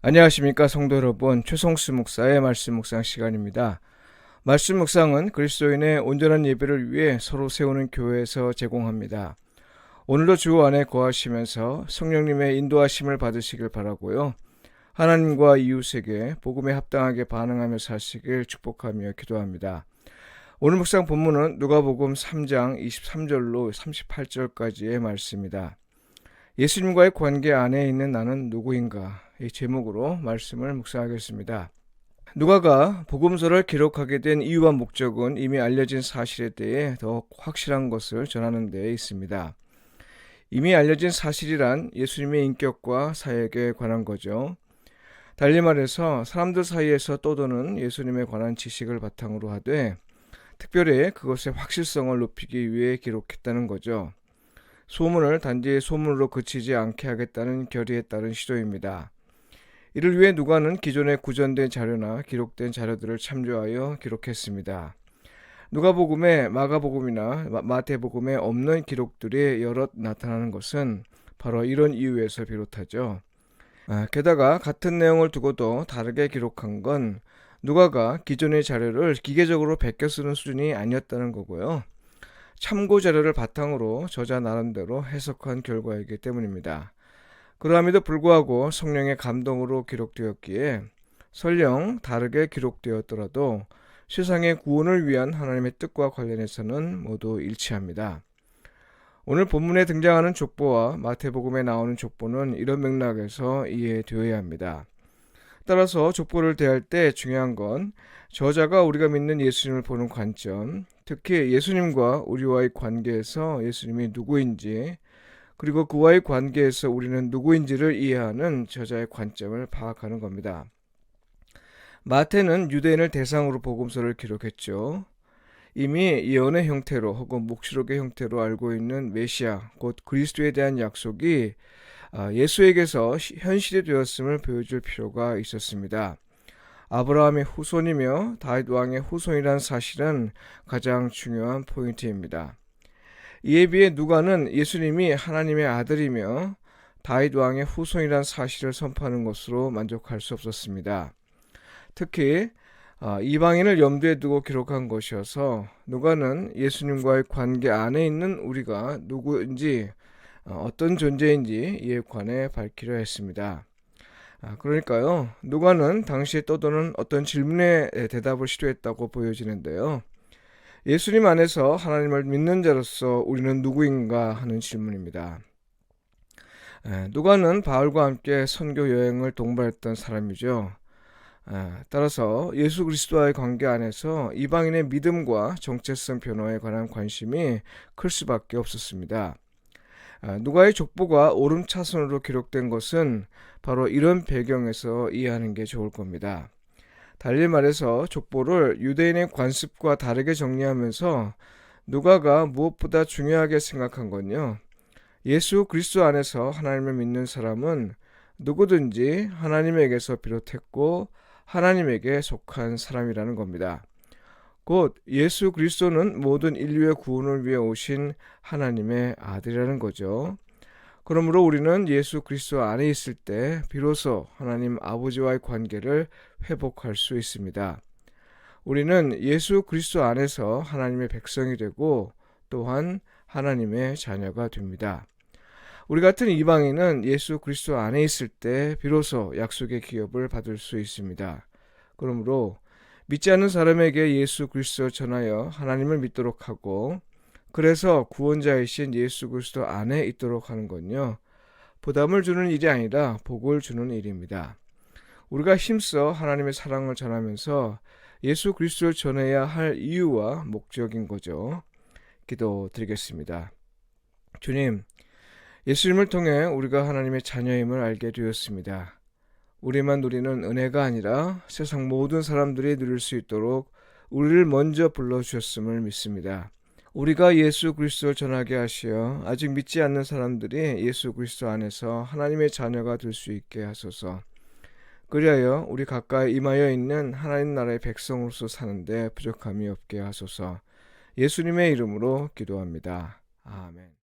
안녕하십니까 성도 여러분, 최성수 목사의 말씀 묵상 시간입니다. 말씀 묵상은 그리스도인의 온전한 예배를 위해 서로 세우는 교회에서 제공합니다. 오늘도 주 안에 거하시면서 성령님의 인도하심을 받으시길 바라고요. 하나님과 이웃에게 복음에 합당하게 반응하며 사시길 축복하며 기도합니다. 오늘 묵상 본문은 누가복음 3장 23절로 38절까지의 말씀입니다. 예수님과의 관계 안에 있는 나는 누구인가? 이 제목으로 말씀을 묵상하겠습니다. 누가가 복음서를 기록하게 된 이유와 목적은 이미 알려진 사실에 대해 더 확실한 것을 전하는 데 있습니다. 이미 알려진 사실이란 예수님의 인격과 사역에 관한 거죠. 달리 말해서 사람들 사이에서 떠도는 예수님에 관한 지식을 바탕으로 하되 특별히 그것의 확실성을 높이기 위해 기록했다는 거죠. 소문을 단지 소문으로 그치지 않게 하겠다는 결의에 따른 시도입니다. 이를 위해 누가는 기존에 구전된 자료나 기록된 자료들을 참조하여 기록했습니다. 누가복음에 마가복음이나 마태복음에 없는 기록들이 여럿 나타나는 것은 바로 이런 이유에서 비롯하죠. 게다가 같은 내용을 두고도 다르게 기록한 건 누가가 기존의 자료를 기계적으로 베껴 쓰는 수준이 아니었다는 거고요. 참고 자료를 바탕으로 저자 나름대로 해석한 결과이기 때문입니다. 그러함에도 불구하고 성령의 감동으로 기록되었기에 설령 다르게 기록되었더라도 세상의 구원을 위한 하나님의 뜻과 관련해서는 모두 일치합니다. 오늘 본문에 등장하는 족보와 마태복음에 나오는 족보는 이런 맥락에서 이해되어야 합니다. 따라서 족보를 대할 때 중요한 건 저자가 우리가 믿는 예수님을 보는 관점, 특히 예수님과 우리와의 관계에서 예수님이 누구인지, 그리고 그와의 관계에서 우리는 누구인지를 이해하는 저자의 관점을 파악하는 겁니다. 마태는 유대인을 대상으로 복음서를 기록했죠. 이미 예언의 형태로 혹은 묵시록의 형태로 알고 있는 메시아, 곧 그리스도에 대한 약속이 예수에게서 현실이 되었음을 보여줄 필요가 있었습니다. 아브라함의 후손이며 다윗 왕의 후손이라는 사실은 가장 중요한 포인트입니다. 이에 비해 누가는 예수님이 하나님의 아들이며 다윗 왕의 후손이라는 사실을 선포하는 것으로 만족할 수 없었습니다. 특히 이방인을 염두에 두고 기록한 것이어서 누가는 예수님과의 관계 안에 있는 우리가 누구인지 어떤 존재인지 이에 관해 밝히려 했습니다. 그러니까요, 누가는 당시에 떠도는 어떤 질문에 대답을 시도했다고 보여지는데요. 예수님 안에서 하나님을 믿는 자로서 우리는 누구인가 하는 질문입니다. 누가는 바울과 함께 선교 여행을 동반했던 사람이죠. 따라서 예수 그리스도와의 관계 안에서 이방인의 믿음과 정체성 변화에 관한 관심이 클 수밖에 없었습니다. 누가의 족보가 오름차순으로 기록된 것은 바로 이런 배경에서 이해하는 게 좋을 겁니다. 달리 말해서 족보를 유대인의 관습과 다르게 정리하면서 누가가 무엇보다 중요하게 생각한 건요, 예수 그리스도 안에서 하나님을 믿는 사람은 누구든지 하나님에게서 비롯했고 하나님에게 속한 사람이라는 겁니다. 곧 예수 그리스도는 모든 인류의 구원을 위해 오신 하나님의 아들이라는 거죠. 그러므로 우리는 예수 그리스도 안에 있을 때 비로소 하나님 아버지와의 관계를 회복할 수 있습니다. 우리는 예수 그리스도 안에서 하나님의 백성이 되고 또한 하나님의 자녀가 됩니다. 우리 같은 이방인은 예수 그리스도 안에 있을 때 비로소 약속의 기업을 받을 수 있습니다. 그러므로 믿지 않는 사람에게 예수 그리스도를 전하여 하나님을 믿도록 하고, 그래서 구원자이신 예수 그리스도 안에 있도록 하는 건요, 부담을 주는 일이 아니라 복을 주는 일입니다. 우리가 힘써 하나님의 사랑을 전하면서 예수 그리스도를 전해야 할 이유와 목적인 거죠. 기도드리겠습니다. 주님, 예수님을 통해 우리가 하나님의 자녀임을 알게 되었습니다. 우리만 누리는 은혜가 아니라 세상 모든 사람들이 누릴 수 있도록 우리를 먼저 불러주셨음을 믿습니다. 우리가 예수 그리스도를 전하게 하시어 아직 믿지 않는 사람들이 예수 그리스도 안에서 하나님의 자녀가 될 수 있게 하소서. 그리하여 우리 가까이 임하여 있는 하나님 나라의 백성으로서 사는데 부족함이 없게 하소서. 예수님의 이름으로 기도합니다. 아멘.